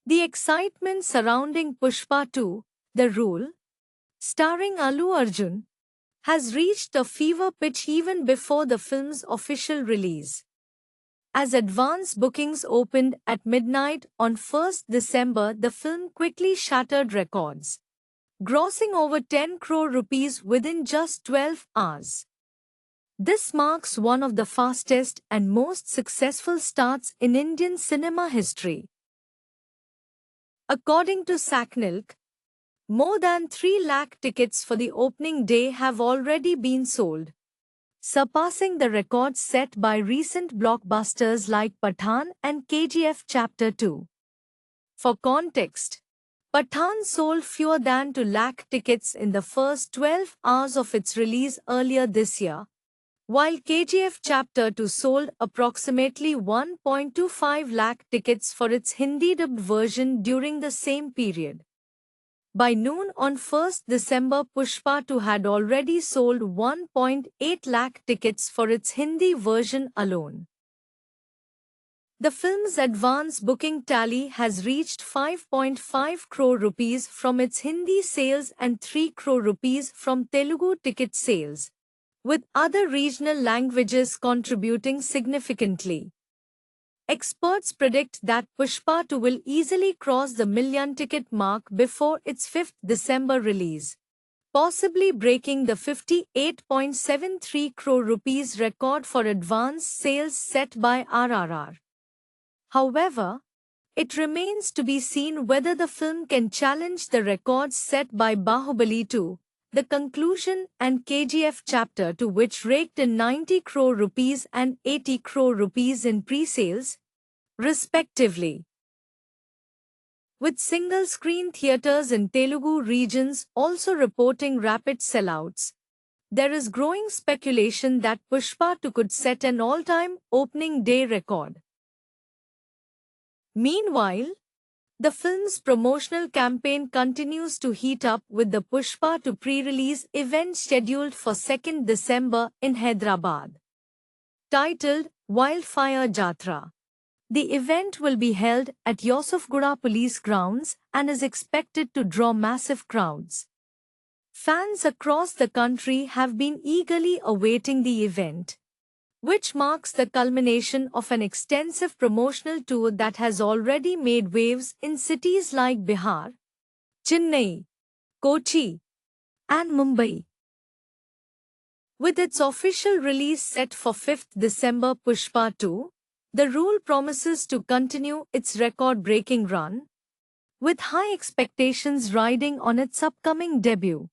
The excitement surrounding Pushpa 2, The Rule, starring Allu Arjun, has reached a fever pitch even before the film's official release. As advance bookings opened at midnight on 1st December, the film quickly shattered records, grossing over 10 crore rupees within just 12 hours. This marks one of the fastest and most successful starts in Indian cinema history. According to SACNILC, more than 3 lakh tickets for the opening day have already been sold, surpassing the records set by recent blockbusters like Pathaan and KGF Chapter 2. For context, Pathaan sold fewer than 2 lakh tickets in the first 12 hours of its release earlier this year, while KGF Chapter 2 sold approximately 1.25 lakh tickets for its Hindi-dubbed version during the same period. By noon on 1st December, Pushpa 2 had already sold 1.8 lakh tickets for its Hindi version alone. The film's advance booking tally has reached 5.5 crore rupees from its Hindi sales and 3 crore rupees from Telugu ticket sales, with other regional languages contributing significantly. Experts predict that Pushpa 2 will easily cross the million ticket mark before its 5th December release, possibly breaking the 58.73 crore rupees record for advance sales set by RRR. However, it remains to be seen whether the film can challenge the records set by Bahubali 2, The Conclusion, and KGF Chapter 2, which raked in 90 crore rupees and 80 crore rupees in pre-sales, respectively. With single-screen theatres in Telugu regions also reporting rapid sellouts, there is growing speculation that Pushpa 2 could set an all-time opening day record. Meanwhile, the film's promotional campaign continues to heat up with the Pushpa 2 pre-release event scheduled for 2nd December in Hyderabad. Titled Wildfire Jatra, the event will be held at Yusufgura Police Grounds and is expected to draw massive crowds. Fans across the country have been eagerly awaiting the event, which marks the culmination of an extensive promotional tour that has already made waves in cities like Bihar, Chennai, Kochi, and Mumbai. With its official release set for 5th December, Pushpa 2, The Rule promises to continue its record-breaking run, with high expectations riding on its upcoming debut.